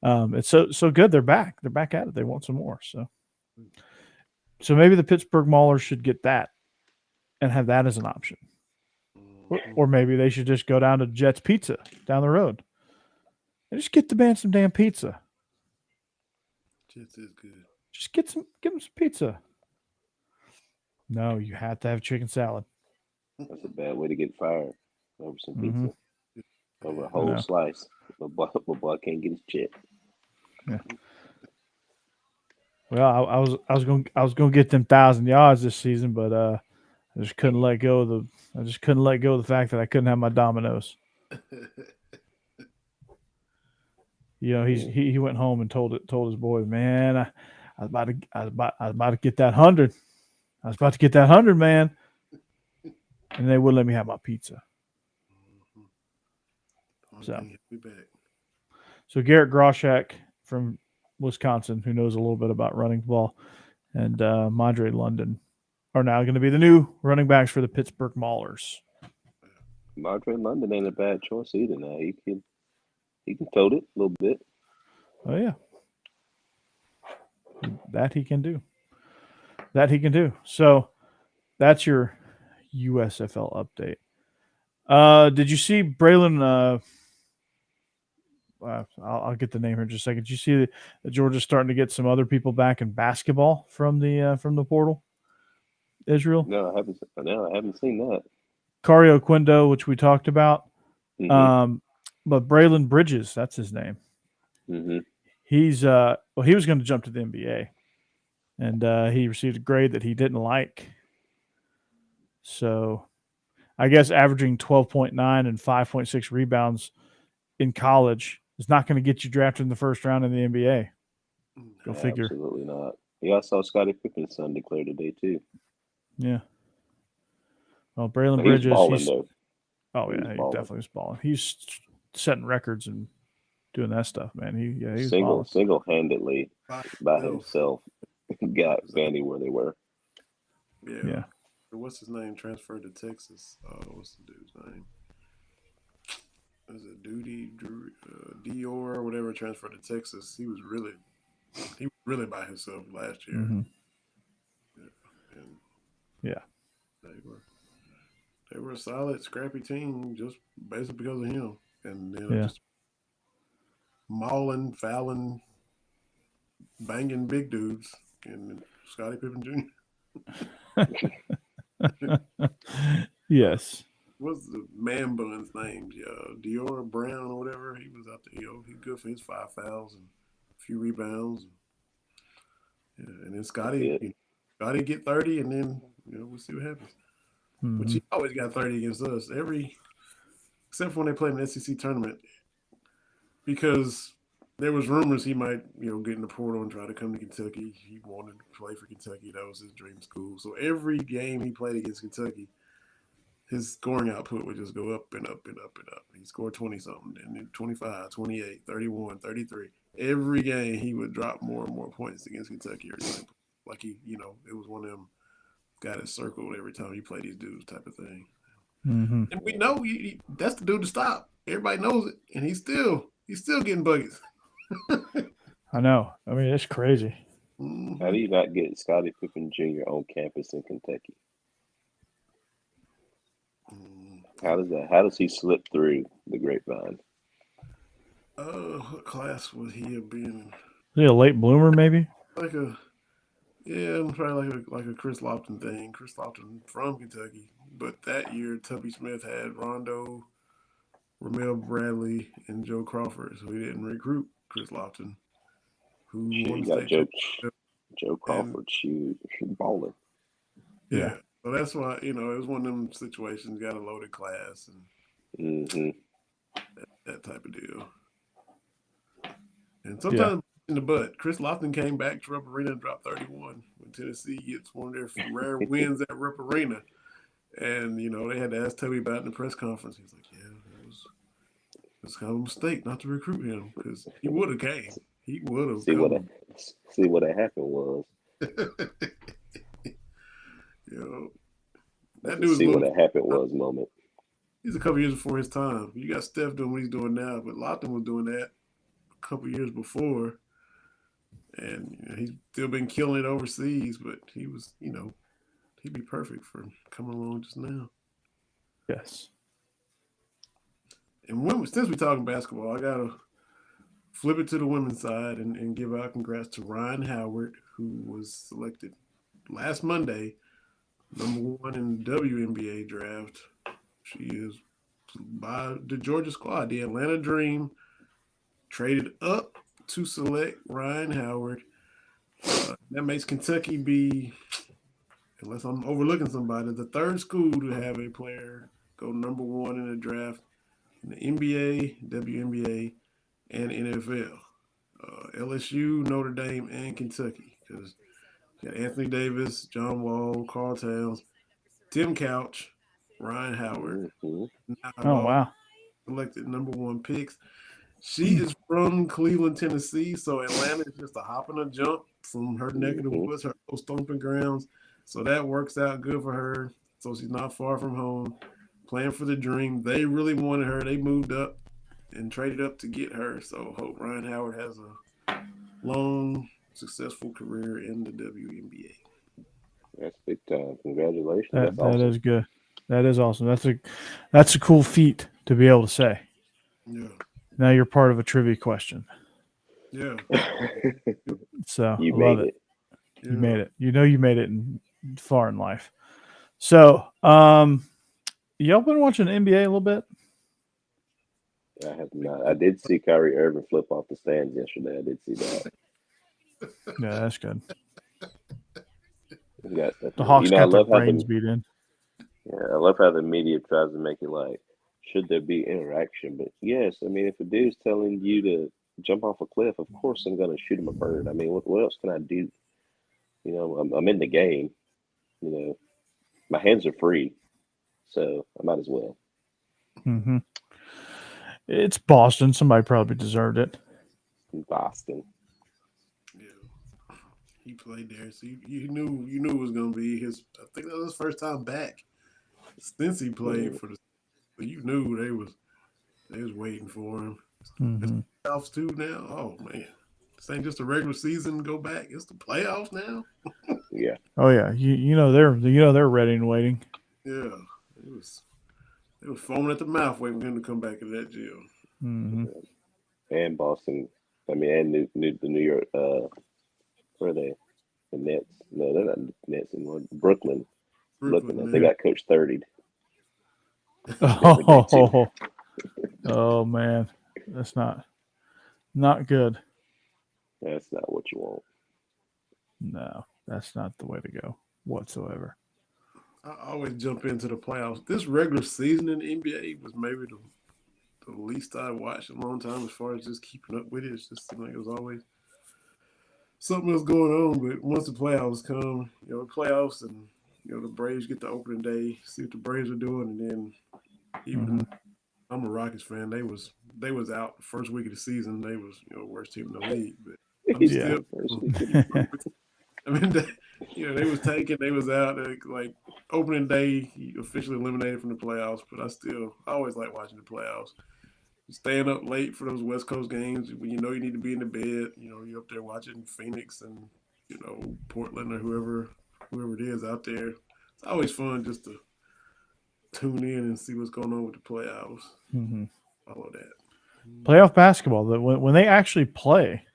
It's so good. They're back. They're back at it. They want some more. So maybe the Pittsburgh Maulers should get that and have that as an option. Or maybe they should just go down to Jets Pizza down the road and just get the man some damn pizza. Jets is good. Just give them some pizza. No, you have to have chicken salad. That's a bad way to get fired over some pizza. Over a whole slice. My boy can't get his check. Yeah. Well, I was going to get them 1,000 yards this season, but I just couldn't let go of the fact that I couldn't have my Domino's. You know, he went home and told his boy, man, I was about to get that 100. I was about to get that 100, man, and they wouldn't let me have my pizza. So Garrett Groshak from Wisconsin, who knows a little bit about running the ball, and Mondre London are now going to be the new running backs for the Pittsburgh Maulers. Mondre London ain't a bad choice either. Now he can tote it a little bit. Oh yeah, that he can do. So that's your USFL update. Did you see Braylon? I'll get the name here in just a second. Did you see that Georgia's starting to get some other people back in basketball from the portal? Israel? No, I haven't seen that. Cario Quindo, which we talked about. Mm-hmm. But Braylon Bridges, that's his name. Mm-hmm. He's he was going to jump to the NBA, and he received a grade that he didn't like. So, I guess averaging 12.9 and 5.6 rebounds in college is not going to get you drafted in the first round in the NBA. Go figure. Absolutely not. Yeah, I saw Scottie Pippen's son declare today too. Yeah. Well, Braylon Bridges. Balling, he definitely was balling. He's setting records and doing that stuff, man. He's single-handedly by himself got Vandy where they were. Yeah. What's his name? Transferred to Texas. What's the dude's name? Was it Dior or whatever? Transferred to Texas. He was really by himself last year. Mm-hmm. Yeah. They were a solid, scrappy team just basically because of him. And then just mauling, fouling, banging big dudes, and Scottie Pippen Jr. Yes. What's the man bun's name? Dior Brown or whatever. He was out there. He's good for his 5 fouls and a few rebounds. And then Scotty get 30, and then we'll see what happens. Mm-hmm. But he always got 30 against us except for when they played in the SEC tournament, because there was rumors he might get in the portal and try to come to Kentucky. He wanted to play for Kentucky. That was his dream school. So every game he played against Kentucky, his scoring output would just go up and up and up and up. He scored 20-something, and then 25, 28, 31, 33. Every game, he would drop more and more points against Kentucky. Like he, it was one of them got it circled every time he played these dudes type of thing. Mm-hmm. And we know that's the dude to stop. Everybody knows it, and he's still getting buckets. I know. I mean, it's crazy. Mm-hmm. How do you not get Scottie Pippen Jr. on campus in Kentucky? How does he slip through the grapevine? What class would he have been? Is he a late bloomer, maybe? Probably like a Chris Lofton thing. Chris Lofton from Kentucky, but that year Tubby Smith had Rondo, Ramel Bradley, and Joe Crawford, so he didn't recruit Chris Lofton, who won You the got state Joe Crawford, balling. Yeah, so that's why it was one of them situations. Got a loaded class and that type of deal. And sometimes in the butt, Chris Lofton came back to Rupp Arena and dropped 31 when Tennessee gets one of their rare wins at Rupp Arena. And, they had to ask Tubby about it in the press conference. He's like, yeah, it's kind of a mistake not to recruit him because he would have came. He would have come. See what happened was. That dude see what happened was moment. He's a couple years before his time. You got Steph doing what he's doing now, but Lofton was doing that a couple years before. And he's still been killing it overseas, but he was, he'd be perfect for coming along just now. Yes. And since we're talking basketball, I got to flip it to the women's side and give out congrats to Ryan Howard, who was selected last Monday, #1 in the WNBA draft. She is by the Georgia squad. The Atlanta Dream traded up to select Ryan Howard. That makes Kentucky be, unless I'm overlooking somebody, the third school to have a player go #1 in the draft in the NBA, WNBA, and NFL. LSU, Notre Dame, and Kentucky. Because you got Anthony Davis, John Wall, Carl Towns, Tim Couch, Ryan Howard. Wow. Selected #1 picks. She is from Cleveland, Tennessee, so Atlanta is just a hop and a jump from her neck of the woods, her old stomping grounds. So that works out good for her. So she's not far from home, playing for the Dream. They really wanted her. They moved up and traded up to get her. So hope Ryan Howard has a long, successful career in the WNBA. That's big time. Congratulations. That awesome. is good. That is awesome. That's a cool feat to be able to say. Yeah. Now you're part of a trivia question. Yeah. So you love made it. Yeah. You made it. You made it far in life. So, y'all been watching the NBA a little bit? I have not. I did see Kyrie Irving flip off the stands yesterday. I did see that. Yeah, that's good. The Hawks got their brains beat in. Yeah, I love how the media tries to make it like, should there be interaction? But yes, I mean, if a dude's telling you to jump off a cliff, of course I'm going to shoot him a bird. I mean, what else can I do? I'm in the game. My hands are free, so I might as well. Mm-hmm. It's Boston. Somebody probably deserved it. Boston. Yeah. He played there, so you knew it was going to be his. I think that was his first time back since he played for the. But you knew they was waiting for him. Mm-hmm. It's playoffs too now. Oh man, this ain't just a regular season. Go back. It's the playoffs now. Yeah. Oh yeah. They're ready and waiting. Yeah. It was foaming at the mouth waiting for him to come back in that jail. Mm-hmm. And Boston. I mean, and the New York. Where are they? The Nets. No, they're not Nets anymore. Brooklyn. They got Coach 30. Oh man, that's not good. That's not what you want. No, that's not the way to go whatsoever. I always jump into the playoffs. This regular season in the NBA was maybe the least I watched in a long time as far as just keeping up with it. It's just like it was always something else going on. But once the playoffs come, the playoffs and the Braves get the opening day, see what the Braves are doing, and then even I'm a Rockets fan. They was out the first week of the season. They was worst team in the league, but I'm Yeah. still. I mean, they was taken. They was out. Like opening day, he officially eliminated from the playoffs. But I always like watching the playoffs. Staying up late for those West Coast games when you need to be in the bed. You're up there watching Phoenix and Portland or whoever it is out there. It's always fun just to tune in and see what's going on with the playoffs. Follow that. Playoff basketball. When they actually play,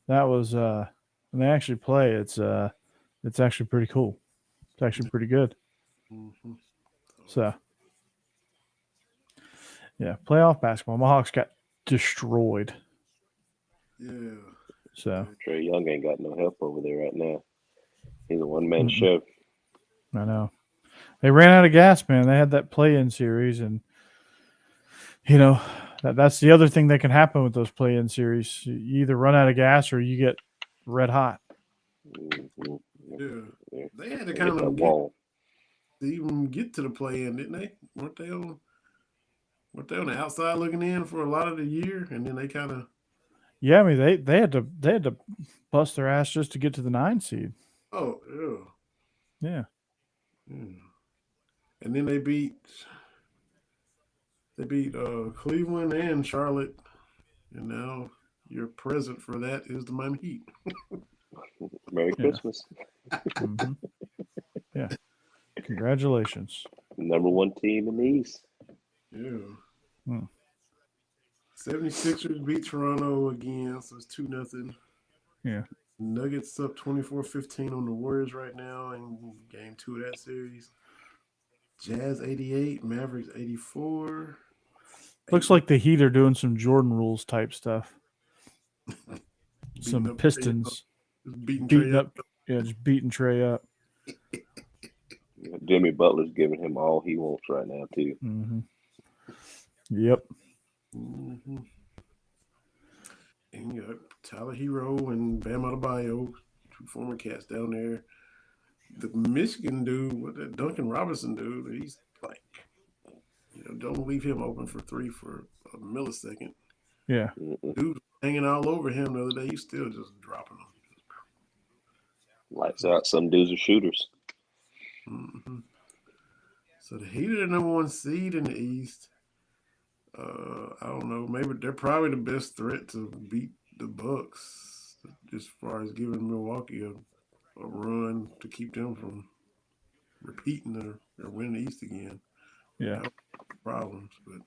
that was when they actually play. It's actually pretty cool. It's actually pretty good. So. Yeah, playoff basketball. Mohawks got destroyed. Yeah. So Trae Young ain't got no help over there right now. He's a one-man show. I know. They ran out of gas, man. They had that play-in series, and that's the other thing that can happen with those play-in series. You either run out of gas or you get red hot. Yeah. They had to kind of to even get to the play-in, didn't they? Weren't they on the outside looking in for a lot of the year, and then they kind of. Yeah, I mean they had to bust their ass just to get to the 9 seed. Oh yeah. And then they beat Cleveland and Charlotte, and now your present for that is the Miami Heat. Merry Christmas. Yeah. Congratulations. Number 1 team in the East. Yeah. 76ers beat Toronto again, so it's 2-0. Yeah. Nuggets up 24-15 on the Warriors right now in game 2 of that series. Jazz 88, Mavericks 84. Looks like the Heat are doing some Jordan rules type stuff. Some Pistons beating up. Yeah, just beating Trae up. Jimmy Butler's giving him all he wants right now, too. Yep. And you got Tyler Hero and Bam Adebayo, 2 former cats down there. The Michigan dude, that Duncan Robinson dude, he's like, don't leave him open for 3 for a millisecond. Yeah. Dude hanging all over him the other day. He's still just dropping them. Lights out. Some dudes are shooters. So the Heat are the number 1 seed in the East. I don't know. Maybe they're probably the best threat to beat the Bucks as far as giving Milwaukee a run to keep them from repeating or winning the East again. Yeah. Problems, but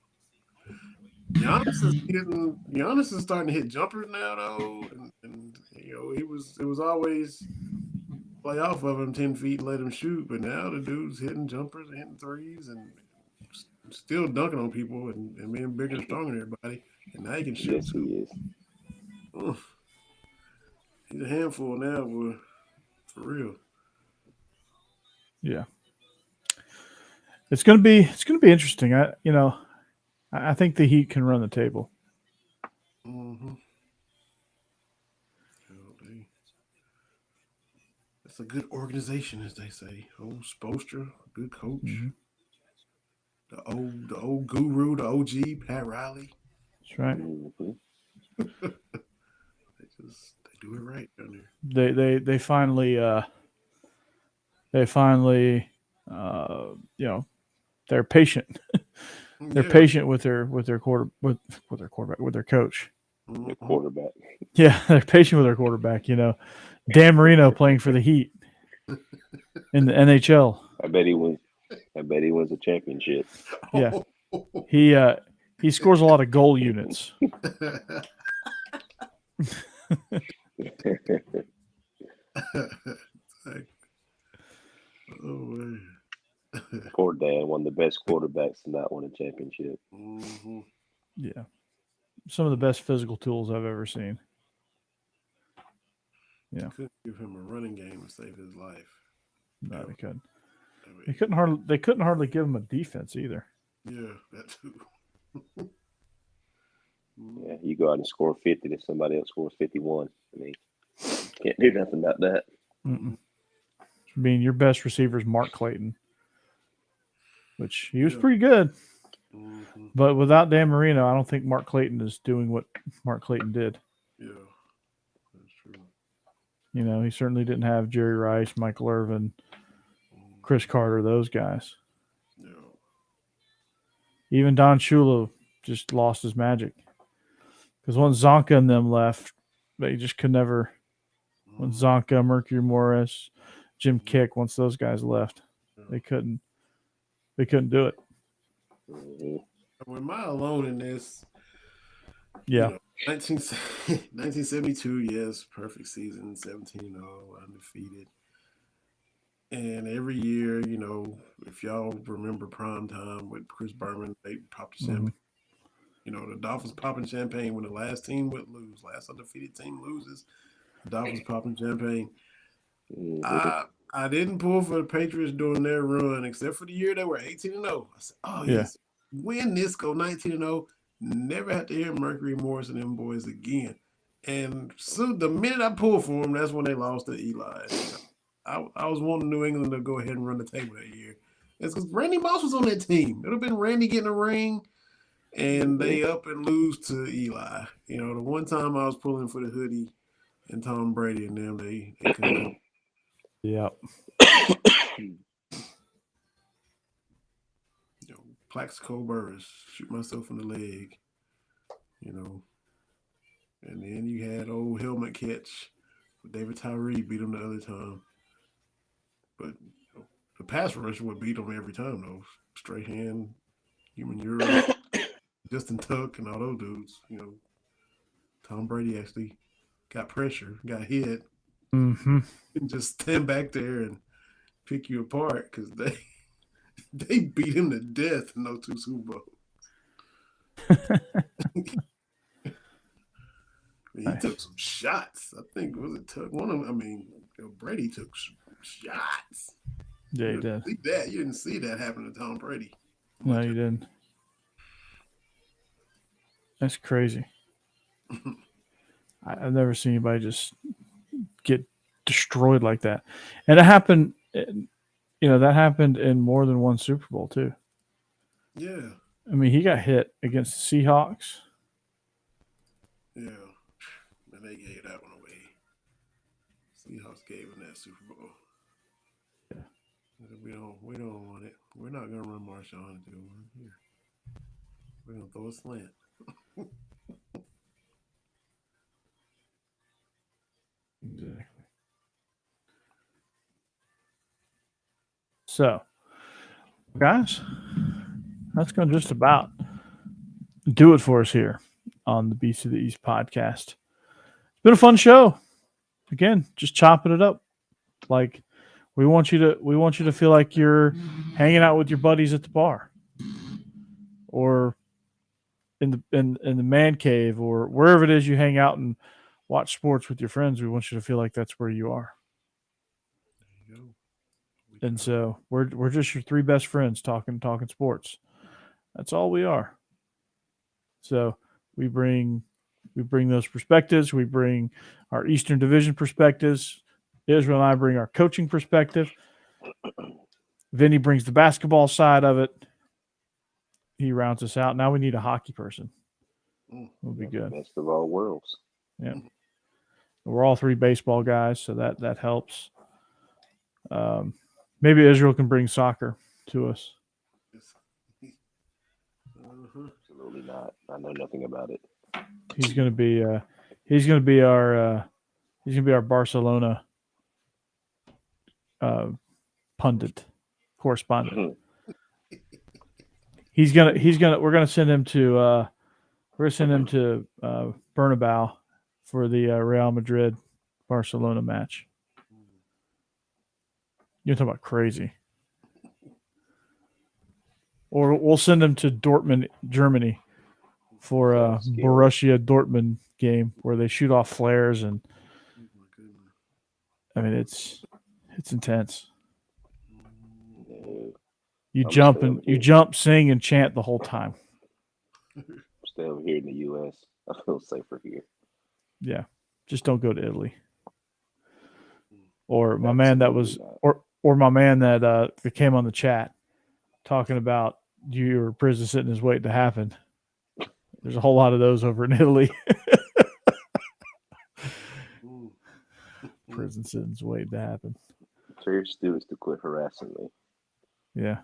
Giannis is starting to hit jumpers now though, and it was always play off of him 10 feet and let him shoot, but now the dude's hitting jumpers and hitting threes and still dunking on people and being bigger and stronger than everybody, and now he can shoot. Yes, he is. He's a handful now, boy. For real. Yeah. It's gonna be interesting. I think the Heat can run the table. It's a good organization, as they say. Spoelstra, good coach. The old guru, the OG, Pat Riley. That's right. They do it right down there. They finally they're patient. They're patient with their coach. The quarterback. Yeah, they're patient with their quarterback. Dan Marino playing for the Heat in the NHL. I bet he wins a championship. Yeah, he scores a lot of goal units. Poor Dan, one of the best quarterbacks to not win a championship. Yeah, some of the best physical tools I've ever seen. Yeah, couldn't give him a running game to save his life. No, they couldn't. They couldn't hardly give him a defense either. Yeah, that too. Yeah, you go out and score 50 if somebody else scores 51. I mean, can't do nothing about that. I mean, your best receiver is Mark Clayton, which he was Yeah. pretty good. Mm-hmm. But without Dan Marino, I don't think Mark Clayton is doing what Mark Clayton did. Yeah, that's true. You know, he certainly didn't have Jerry Rice, Michael Irvin, Chris Carter, those guys. Yeah. Even Don Shula just lost his magic. Because once Zonka and them left, they just could never. When Zonka, Mercury Morris, Jim Kick, once those guys left, they couldn't do it. Am I alone in this? Yeah. You know, 1972, yes, perfect season, 17-0, undefeated. And every year, you know, if y'all remember prime time with Chris Berman, they popped the champagne. You know, the Dolphins popping champagne when the last team would lose. Last undefeated team loses. The Dolphins popping champagne. I didn't pull for the Patriots during their run, except for the year they were 18-0. I said, oh, yes, win this, go 19-0. Never have to hear Mercury Morris and them boys again. And so the minute I pulled for them, that's when they lost to Eli. I was wanting New England to go ahead and run the table that year. It's because Randy Moss was on that team. It would have been Randy getting a ring, and they up and lose to Eli. You know, the one time I was pulling for the hoodie and Tom Brady and them, they couldn't come. Yep. You know, Plaxico Burris, shoot myself in the leg. You know, and then you had old helmet catch. David Tyree beat him the other time. But you know, the pass rush would beat him every time, though. Straight hand, human euro, Justin Tuck, and all those dudes. You know, Tom Brady actually got pressure, got hit, and just stand back there and pick you apart because they beat him to death in those two Super Bowls. He took some shots. I think took one of them. I mean, Brady took some shots. Yeah, he did. You didn't see that happen to Tom Brady. No, you didn't. That's crazy. I've never seen anybody just get destroyed like that. And it happened, that happened in more than one Super Bowl, too. Yeah. I mean, he got hit against the Seahawks. Yeah. And they gave that one away. Seahawks gave him that Super Bowl. Yeah. We don't want it. We're not gonna run Marshawn and do one here. We're gonna throw a slant. Exactly. So, guys, that's going to just about do it for us here on the Beast of the East podcast. It's been a fun show. Again, just chopping it up. Like we want you to feel like you're hanging out with your buddies at the bar, or in the man cave, or wherever it is you hang out and watch sports with your friends. We want you to feel like that's where you are. There you go. And so we're just your three best friends talking sports. That's all we are. So we bring those perspectives. We bring our Eastern Division perspectives. Israel and I bring our coaching perspective. Vinny brings the basketball side of it. He rounds us out. Now we need a hockey person. Will be good. Best of all worlds. Yeah. We're all three baseball guys, so that helps. Maybe Israel can bring soccer to us. Absolutely not. I know nothing about it. He's gonna be our Barcelona pundit correspondent. We're gonna send him to Bernabeu for the Real Madrid Barcelona match. You're talking about crazy. Or we'll send him to Dortmund, Germany for a Borussia Dortmund game where they shoot off flares, and I mean it's intense. You jump, sing, and chant the whole time. Stay over here in the U.S. I feel safer here. Yeah, just don't go to Italy Or my man that was, or my man that came on the chat talking about your prison sitting is waiting to happen. There's a whole lot of those over in Italy. Prison sitting's waiting to happen. Tell your students to quit harassing me. Yeah.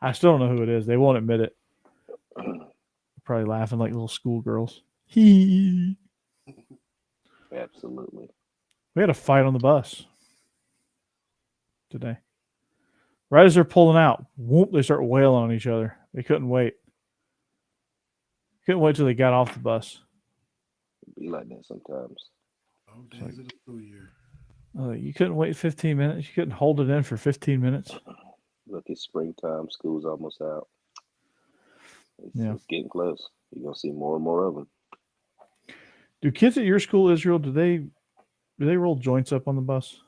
I still don't know who it is. They won't admit it. Probably laughing like little schoolgirls. Absolutely. We had a fight on the bus today. Right as they're pulling out, whoop, they start wailing on each other. They couldn't wait. Couldn't wait till they got off the bus. It'd be like that sometimes. All days of the school year. You couldn't wait 15 minutes. You couldn't hold it in for 15 minutes. Look, it's springtime. School's almost out. It's getting close. You're gonna see more and more of them. Do kids at your school, Israel, do they roll joints up on the bus?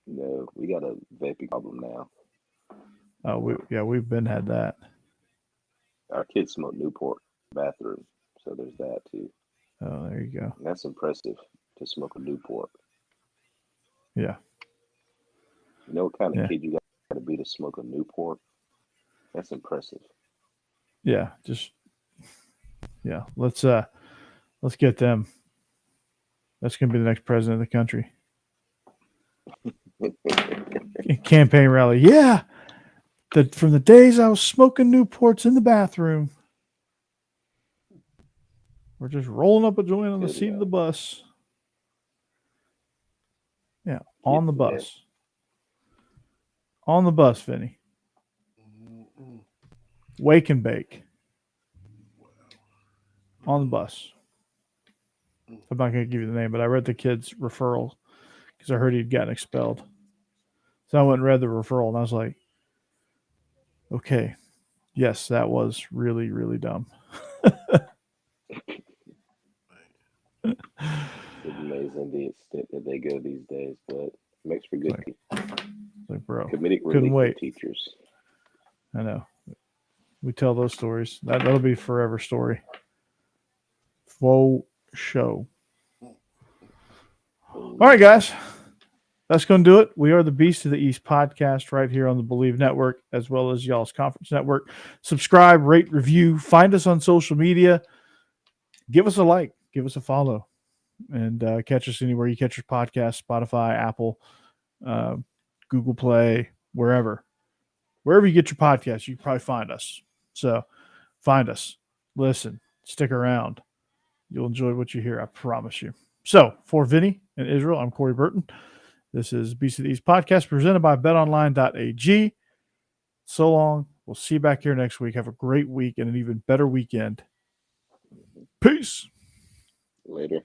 No, we got a vaping problem now. Oh, we've been had that. Our kids smoke Newport in the bathroom, so there's that too. Oh, there you go. And that's impressive to smoke a Newport. Yeah. You know what kind of kid you got to be to smoke a Newport? That's impressive. Yeah, let's get them. That's gonna be the next president of the country. Campaign rally. Yeah. From the days I was smoking Newports in the bathroom. We're just rolling up a joint on the seat of the bus. Yeah, on the bus. On the bus, Vinny. Wake and bake. On the bus. I'm not going to give you the name, but I read the kid's referral because I heard he'd gotten expelled. So I went and read the referral, and I was like, okay, yes, that was really, really dumb. It's amazing the extent that they go these days, but it makes for good like, bro, comedic relief couldn't wait. For teachers. I know. We tell those stories. That'll be a forever story. Faux show. All right, guys. That's going to do it. We are the Beast of the East podcast right here on the Bleav Network, as well as y'all's conference network. Subscribe, rate, review. Find us on social media. Give us a like. Give us a follow. And catch us anywhere you catch your podcast, Spotify, Apple, Google Play, wherever. Wherever you get your podcast, you can probably find us. So find us. Listen. Stick around. You'll enjoy what you hear, I promise you. So for Vinny and Israel, I'm Corey Burton. This is Beast of the East podcast presented by Betonline.ag. So long. We'll see you back here next week. Have a great week and an even better weekend. Peace. Later.